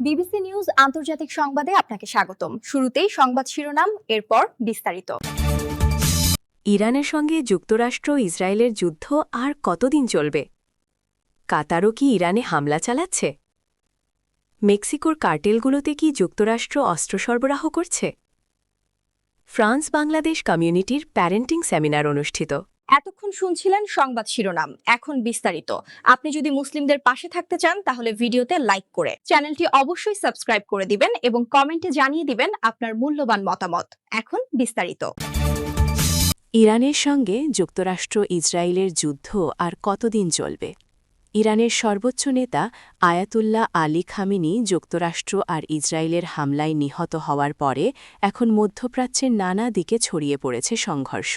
BBC news আন্তর্জাতিক সংবাদে আপনাকে স্বাগতম। শুরুতেই সংবাদ শিরোনাম, এরপর বিস্তারিত। ইরানের সঙ্গে যুক্তরাষ্ট্র ইসরায়েলের যুদ্ধ আর কতদিন চলবে? কাতারও কি ইরানে হামলা চালাচ্ছে? মেক্সিকোর কার্টেলগুলোতে কি যুক্তরাষ্ট্র অস্ত্র সরবরাহ করছে? ফ্রান্স বাংলাদেশ কমিউনিটির প্যারেন্টিং সেমিনার অনুষ্ঠিত। এতক্ষণ শুনছিলেন সংবাদ শিরোনাম, এখন বিস্তারিত। আপনি যদি মুসলিমদের পাশে থাকতে চান তাহলে ভিডিওতে লাইক করে চ্যানেলটি অবশ্যই সাবস্ক্রাইব করে দিবেন এবং কমেন্টে জানিয়ে দিবেন আপনার মূল্যবান মতামত। এখন বিস্তারিত। ইরানের সঙ্গে যুক্তরাষ্ট্র ইসরায়েলের যুদ্ধ আর কতদিন চলবে? ইরানের সর্বোচ্চ নেতা আয়াতুল্লাহ আলী খামেনি যুক্তরাষ্ট্র আর ইসরায়েলের হামলায় নিহত হওয়ার পরে এখন মধ্যপ্রাচ্যের নানা দিকে ছড়িয়ে পড়েছে সংঘর্ষ।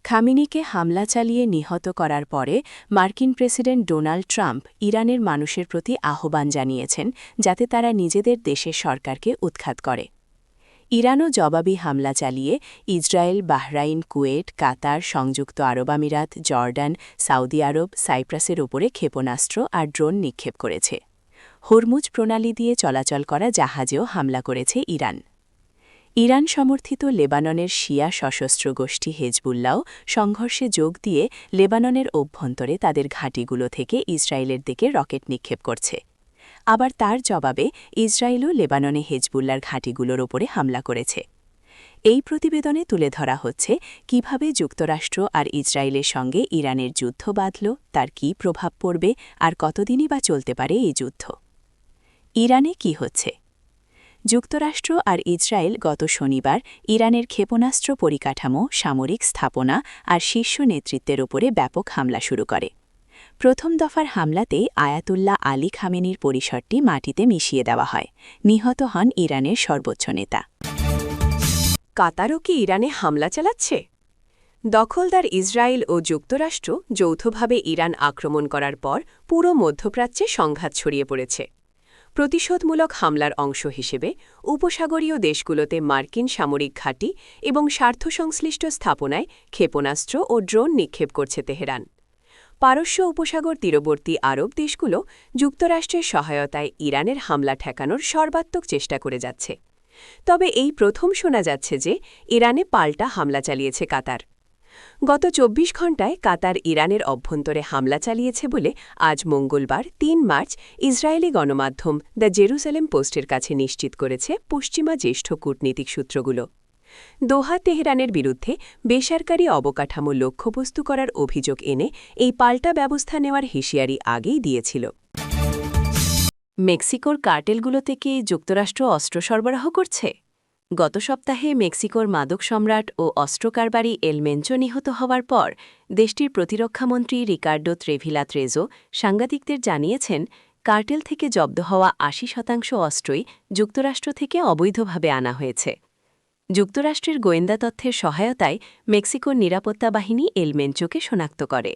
খামেনিকে হামলা চালিয়ে নিহত করার পরে মার্কিন প্রেসিডেন্ট ডোনাল্ড ট্রাম্প ইরানের মানুষের প্রতি আহ্বান জানিয়েছেন যাতে তারা নিজেদের দেশের সরকারকে উৎখাত করে। ইরানও জবাবি হামলা চালিয়ে ইসরায়েল, বাহরাইন, কুয়েট, কাতার, সংযুক্ত আরব আমিরাত, জর্ডান, সৌদি আরব, সাইপ্রাসের ওপরে ক্ষেপণাস্ত্র আর ড্রোন নিক্ষেপ করেছে। হরমুজ প্রণালী দিয়ে চলাচল করা জাহাজেও হামলা করেছে ইরান। ইরান সমর্থিত লেবাননের শিয়া সশস্ত্র গোষ্ঠী হেজবুল্লাহ সংঘর্ষে যোগ দিয়ে লেবাননের অভ্যন্তরে তাদের ঘাঁটিগুলো থেকে ইসরায়েলের দিকে রকেট নিক্ষেপ করছে। আবার তার জবাবে ইসরায়েলও লেবাননে হেজবুল্লার ঘাঁটিগুলোর ওপরে হামলা করেছে। এই প্রতিবেদনে তুলে ধরা হচ্ছে কিভাবে যুক্তরাষ্ট্র আর ইসরায়েলের সঙ্গে ইরানের যুদ্ধ বাঁধল, তার কী প্রভাব পড়বে আর কতদিনই বা চলতে পারে এই যুদ্ধ। ইরানে কি হচ্ছে? যুক্তরাষ্ট্র আর ইসরায়েল গত শনিবার ইরানের ক্ষেপণাস্ত্র পরিকাঠামো, সামরিক স্থাপনা আর শীর্ষ নেতৃত্বের ওপরে ব্যাপক হামলা শুরু করে। প্রথম দফার হামলাতেই আয়াতুল্লাহ আলী খামেনির পরিসরটি মাটিতে মিশিয়ে দেওয়া হয়। নিহত হন ইরানের সর্বোচ্চ নেতা। কাতারও কি ইরানে হামলা চালাচ্ছে? দখলদার ইসরায়েল ও যুক্তরাষ্ট্র যৌথভাবে ইরান আক্রমণ করার পর পুরো মধ্যপ্রাচ্যে সংঘাত ছড়িয়ে পড়েছে। প্রতিশোধমূলক হামলার অংশ হিসেবে উপসাগরীয় দেশগুলোতে মার্কিন সামরিক ঘাঁটি এবং স্বার্থসংশ্লিষ্ট স্থাপনায় ক্ষেপণাস্ত্র ও ড্রোন নিক্ষেপ করছে তেহরান। পারস্য উপসাগর তীরবর্তী আরব দেশগুলো যুক্তরাষ্ট্রের সহায়তায় ইরানের হামলা ঠেকানোর সর্বাত্মক চেষ্টা করে যাচ্ছে। তবে এই প্রথম শোনা যাচ্ছে যে ইরানে পাল্টা হামলা চালিয়েছে কাতার। গত ২৪ ঘণ্টায় কাতার ইরানের অভ্যন্তরে হামলা চালিয়েছে বলে আজ মঙ্গলবার ৩ মার্চ ইসরায়েলি গণমাধ্যম দ্য জেরুসালেম পোস্টের কাছে নিশ্চিত করেছে পশ্চিমা জ্যেষ্ঠ কূটনীতিক সূত্রগুলো। দোহা তেহরানের বিরুদ্ধে বেসরকারি অবকাঠামো লক্ষ্যবস্তু করার অভিযোগ এনে এই পাল্টা ব্যবস্থা নেওয়ার হুঁশিয়ারি আগেই দিয়েছিল। মেক্সিকোর কার্টেলগুলোতে কি যুক্তরাষ্ট্র অস্ত্র সরবরাহ করছে? গত সপ্তাহে মেক্সিকোর মাদক সম্রাট ও অস্ত্র কারবারি এল মেঞ্চো নিহত হওয়ার পর দেশটির প্রতিরক্ষামন্ত্রী রিকার্ডো ত্রেভিলা ত্রেজো সাংবাদিকদের জানিয়েছেন, কার্টেল থেকে জব্দ হওয়া ৮০% অস্ত্রই যুক্তরাষ্ট্র থেকে অবৈধভাবে আনা হয়েছে। যুক্তরাষ্ট্রের গোয়েন্দা তথ্যের সহায়তায় মেক্সিকোর নিরাপত্তা বাহিনী এল মেঞ্চোকে শনাক্ত করে।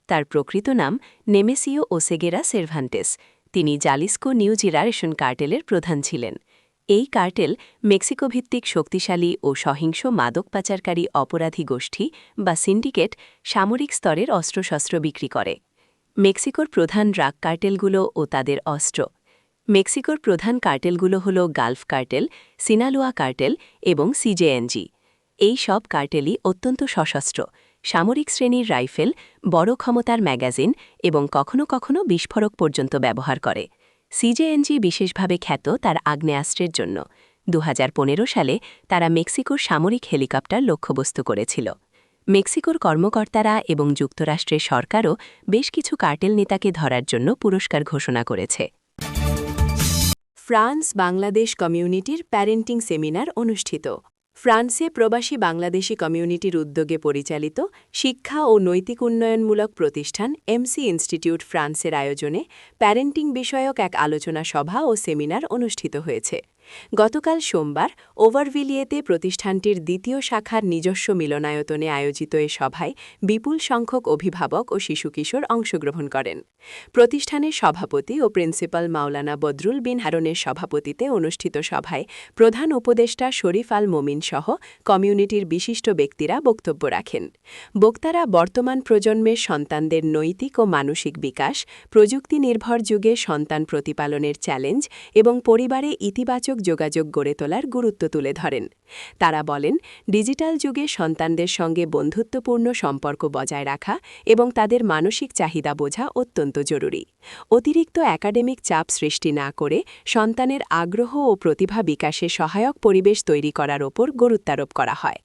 তার প্রকৃত নাম নেমেসিও ওসেগেরা সেরভান্টেস। তিনি জালিস্কো নিউ জেনারেশন কার্টেলের প্রধান ছিলেন। এই কার্টেল মেক্সিকো ভিত্তিক শক্তিশালী ও সহিংস মাদক পাচারকারী অপরাধী গোষ্ঠী বা সিন্ডিকেট সামরিক স্তরের অস্ত্রশস্ত্র বিক্রি করে। মেক্সিকোর প্রধান ড্রাগ কার্টেলগুলো ও তাদের অস্ত্র। মেক্সিকোর প্রধান কার্টেলগুলো হল গালফ কার্টেল, সিনালোয়া কার্টেল এবং সিজেএনজি। এই সব কার্টেলই অত্যন্ত সশস্ত্র, সামরিক শ্রেণীর রাইফেল, বড় ক্ষমতার ম্যাগাজিন এবং কখনও কখনও বিস্ফোরক পর্যন্ত ব্যবহার করে। সিজেএনজি বিশেষভাবে খ্যাত তার আগ্নেয়াস্ত্রের জন্য। ২০১৫ সালে তারা মেক্সিকোর সামরিক হেলিকপ্টার লক্ষ্যবস্তু করেছিল। মেক্সিকোর কর্মকর্তারা এবং যুক্তরাষ্ট্রের সরকারও বেশ কিছু কার্টেল নেতাকে ধরার জন্য পুরস্কার ঘোষণা করেছে। ফ্রান্স বাংলাদেশ কমিউনিটির প্যারেন্টিং সেমিনার অনুষ্ঠিত। ফ্রান্সে প্রবাসী বাংলাদেশি কমিউনিটির উদ্যোগে পরিচালিত শিক্ষা ও নৈতিক উন্নয়নমূলক প্রতিষ্ঠান এমসি ইনস্টিটিউট ফ্রান্সের আয়োজনে প্যারেন্টিং বিষয়ক এক আলোচনা সভা ও সেমিনার অনুষ্ঠিত হয়েছে। গতকাল সোমবার ওভারভিলিয়েতে প্রতিষ্ঠানটির দ্বিতীয় শাখার নিজস্ব মিলনায়তনে আয়োজিত এ সভায় বিপুল সংখ্যক অভিভাবক ও শিশু-কিশোর অংশগ্রহণ করেন। প্রতিষ্ঠানের সভাপতি ও প্রিন্সিপাল মাওলানা বদরুল বিন হারুনের সভাপতিতে অনুষ্ঠিত সভায় প্রধান উপদেষ্টা শরীফ আল মোমিন সহ কমিউনিটির বিশিষ্ট ব্যক্তিরা বক্তব্য রাখেন। বক্তারা বর্তমান প্রজন্মের সন্তানদের নৈতিক ও মানসিক বিকাশ, প্রযুক্তি নির্ভর যুগে সন্তান প্রতিপালনের চ্যালেঞ্জ এবং পরিবারে ইতিবাচক যোগাযোগ গড়ে তোলার গুরুত্ব তুলে ধরেন। তারা বলেন, ডিজিটাল যুগে সন্তানদের সঙ্গে বন্ধুত্বপূর্ণ সম্পর্ক বজায় রাখা এবং তাদের মানসিক চাহিদা বোঝা অত্যন্ত জরুরি। অতিরিক্ত একাডেমিক চাপ সৃষ্টি না করে সন্তানের আগ্রহ ও প্রতিভা বিকাশে সহায়ক পরিবেশ তৈরি করার ওপর গুরুত্বারোপ করা হয়।